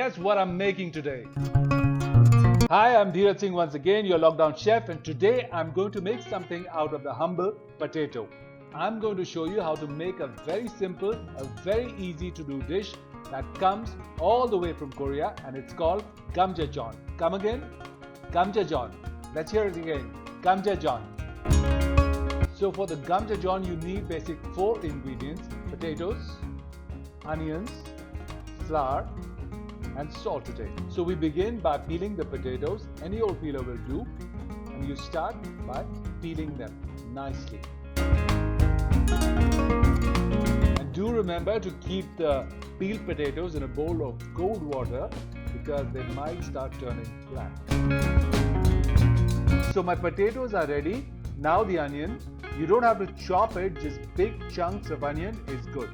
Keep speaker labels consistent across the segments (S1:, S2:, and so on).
S1: guess what I'm making today? Hi, I'm Dheeraj Singh once again, your lockdown chef, and today I'm going to make something out of the humble potato. I'm going to show you how to make a very simple, a very easy to do dish that comes all the way from Korea, and it's called Gamjajeon. Come again? Gamjajeon. Let's hear it again. Gamjajeon. So for the Gamjajeon, you need basic 4 ingredients: potatoes, onions, flour, and salt to taste. So we begin by peeling the potatoes. Any old peeler will do, and you start by peeling them nicely. And do remember to keep the peeled potatoes in a bowl of cold water because they might start turning black. So my potatoes are ready. Now the onion. You don't have to chop it, just big chunks of onion is good.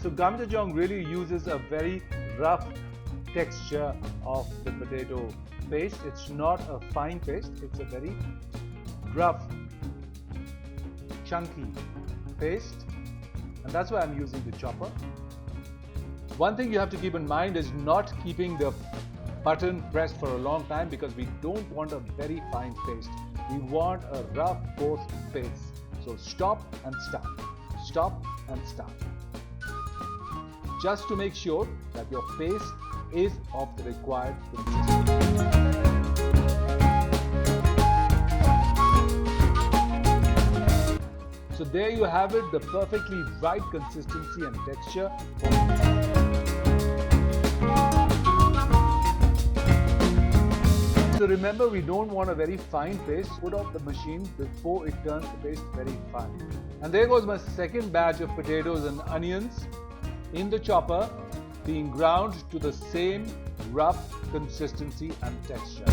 S1: So Gamjajeon really uses a very rough texture of the potato paste. It's not a fine paste, it's a very rough, chunky paste, and that's why I'm using the chopper. One thing you have to keep in mind is not keeping the button pressed for a long time because we don't want a very fine paste. We want a rough, coarse paste. So stop and start. Stop and start. Just to make sure that your paste is of the required consistency. So there you have it, the perfectly right consistency and texture. So remember, we don't want a very fine paste. Put off the machine before it turns the paste very fine. And there goes my second batch of potatoes and onions in the chopper, being ground to the same rough consistency and texture.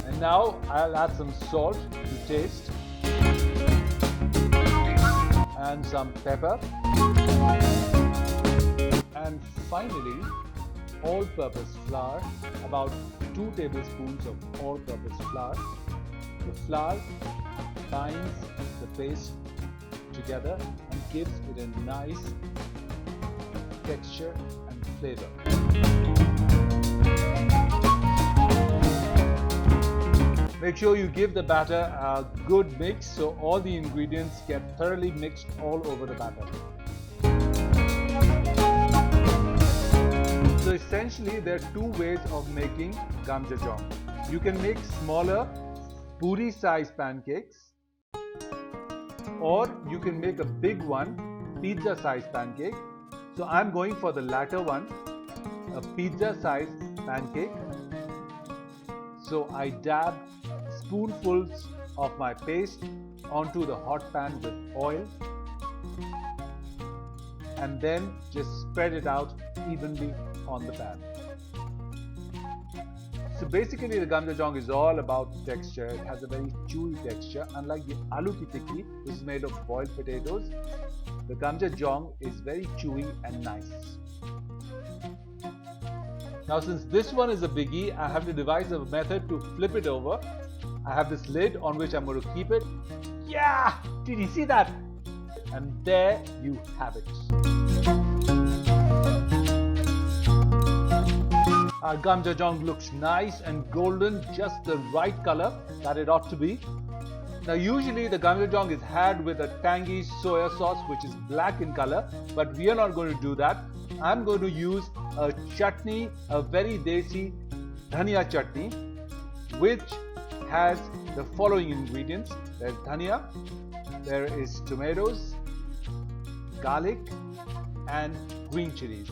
S1: And now I'll add some salt to taste and some pepper, and finally all-purpose flour, about 2 tablespoons of all-purpose flour. The flour binds the paste together and gives it a nice texture and flavor. Make sure you give the batter a good mix so all the ingredients get thoroughly mixed all over the batter. So essentially there are 2 ways of making Gamjajeon. You can make smaller puri size pancakes, or you can make a big one, pizza size pancake. So I'm going for the latter one, a pizza size pancake. So I dab spoonfuls of my paste onto the hot pan with oil and then just spread it out evenly on the pan. So basically the Gamjajeon is all about texture. It has a very chewy texture. Unlike the aloo ki tikki, which is made of boiled potatoes, the Gamjajeon is very chewy and nice. Now since this one is a biggie, I have to devise a method to flip it over. I have this lid on which I'm going to keep it. Yeah! Did you see that? And there you have it. Our Gamjajeon looks nice and golden, just the right color that it ought to be. Now usually the Gamjajeon is had with a tangy soya sauce which is black in color, but we are not going to do that. I'm going to use a chutney, a very desi dhania chutney, which has the following ingredients. There's dhania, there is tomatoes, garlic, and green chilies.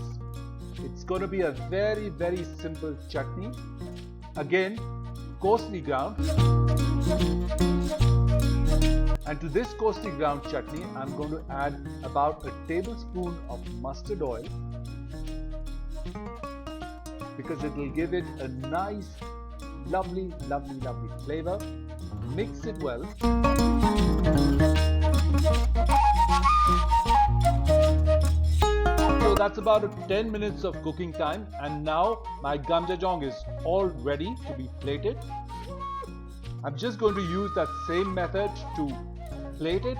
S1: It's going to be a very, very simple chutney. Again, coarsely ground. And to this coarsely ground chutney, I'm going to add about a tablespoon of mustard oil because it will give it a nice, lovely, lovely, lovely flavor. Mix it well. So that's about 10 minutes of cooking time, and now my Gamjajeon is all ready to be plated. I'm just going to use that same method to plate it,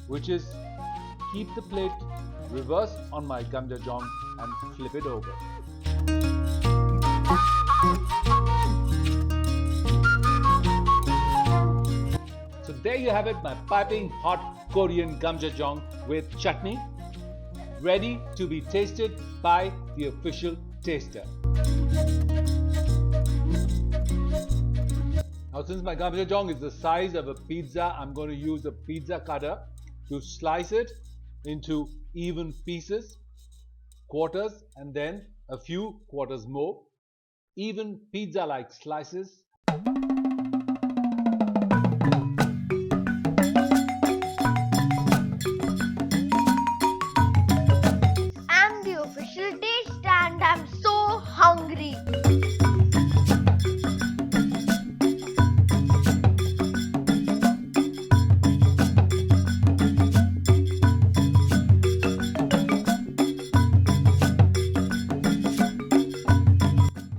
S1: which is keep the plate reversed on my Gamjajeon and flip it over. So there you have it, my piping hot Korean Gamjajeon with chutney, ready to be tasted by the official taster. Now since my Gamjajeon is the size of a pizza, I'm going to use a pizza cutter to slice it into even pieces, quarters, and then a few quarters more, even pizza-like slices.
S2: I'm the official taster and I'm so hungry.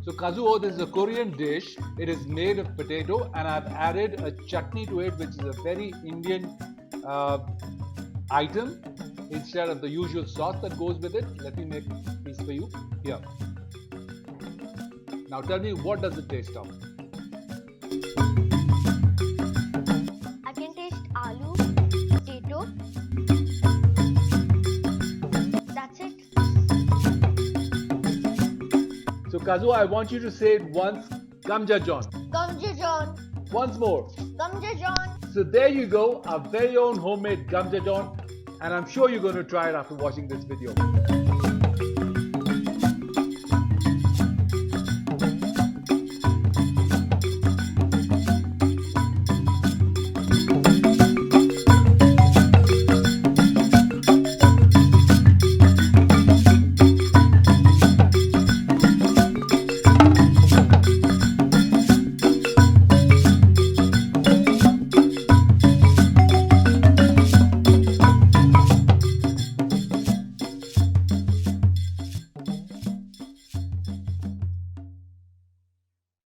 S1: So kazuo, this is a Korean dish. It is made of potato and I've added a chutney to it, which is a very Indian item instead of the usual sauce that goes with it. Let me make a piece for you here. Now tell me, what does it taste of?
S2: I can taste aloo, potato. That's it.
S1: So kazuo, I want you to say it once. Gamjajeon.
S2: Gamjajeon.
S1: Once more.
S2: Gamjajeon.
S1: So there you go, our very own homemade Gamjajeon, and I'm sure you're going to try it after watching this video.